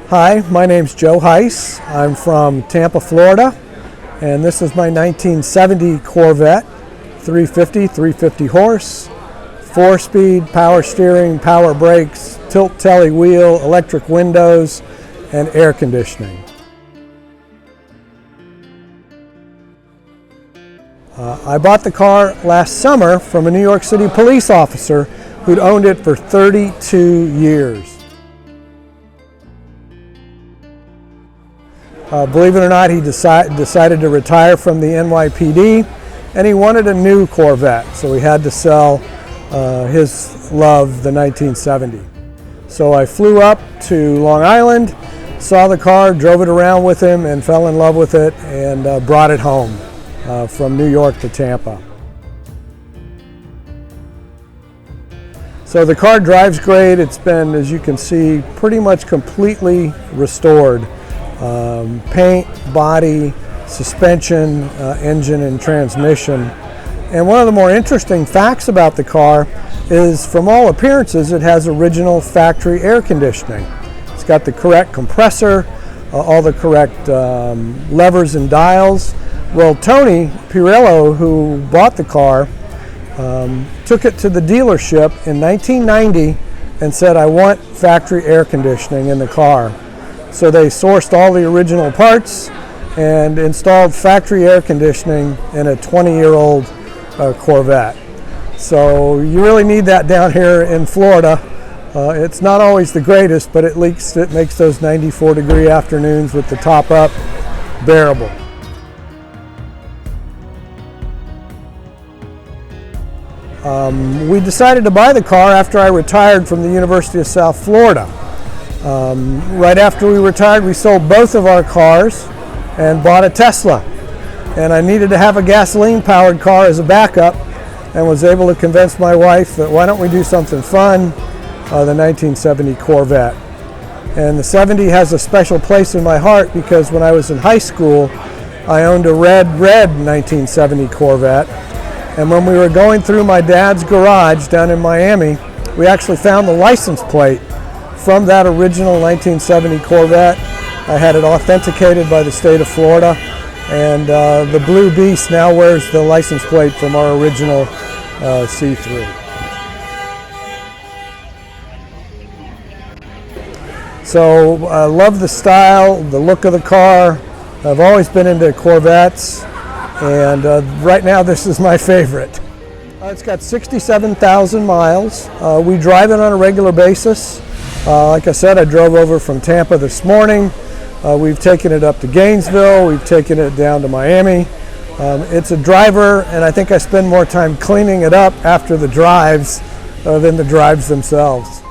Hi, my name's Joe Hice. I'm from Tampa, Florida, and this is my 1970 Corvette 350 horse, 4-speed, power steering, power brakes, tilt telly wheel, electric windows, and air conditioning. I bought the car last summer from a New York City police officer who'd owned it for 32 years. Believe it or not, he decided to retire from the NYPD, and he wanted a new Corvette, so he had to sell his love, the 1970. So I flew up to Long Island, saw the car, drove it around with him, and fell in love with it, and brought it home from New York to Tampa. So the car drives great. It's been, as you can see, pretty much completely restored. Paint, body, suspension, engine, and transmission. And one of the more interesting facts about the car is, from all appearances, it has original factory air conditioning. It's got the correct compressor, all the correct levers and dials. Well, Tony Pirello, who bought the car, took it to the dealership in 1990 and said, "I want factory air conditioning in the car." So they sourced all the original parts and installed factory air conditioning in a 20-year-old Corvette. So you really need that down here in Florida. It's not always the greatest, but at least it makes those 94-degree afternoons with the top up bearable. We decided to buy the car after I retired from the University of South Florida. Right after we retired, we sold both of our cars and bought a Tesla. And I needed to have a gasoline-powered car as a backup, and was able to convince my wife that why don't we do something fun, the 1970 Corvette. And the 70 has a special place in my heart because when I was in high school, I owned a red 1970 Corvette. And when we were going through my dad's garage down in Miami, we actually found the license plate from that original 1970 Corvette. I had it authenticated by the state of Florida, and the Blue Beast now wears the license plate from our original C3. So I love the style, the look of the car. I've always been into Corvettes, and right now this is my favorite. It's got 67,000 miles. We drive it on a regular basis. Like I said, I drove over from Tampa this morning. We've taken it up to Gainesville. We've taken it down to Miami. It's a driver, and I think I spend more time cleaning it up after the drives than the drives themselves.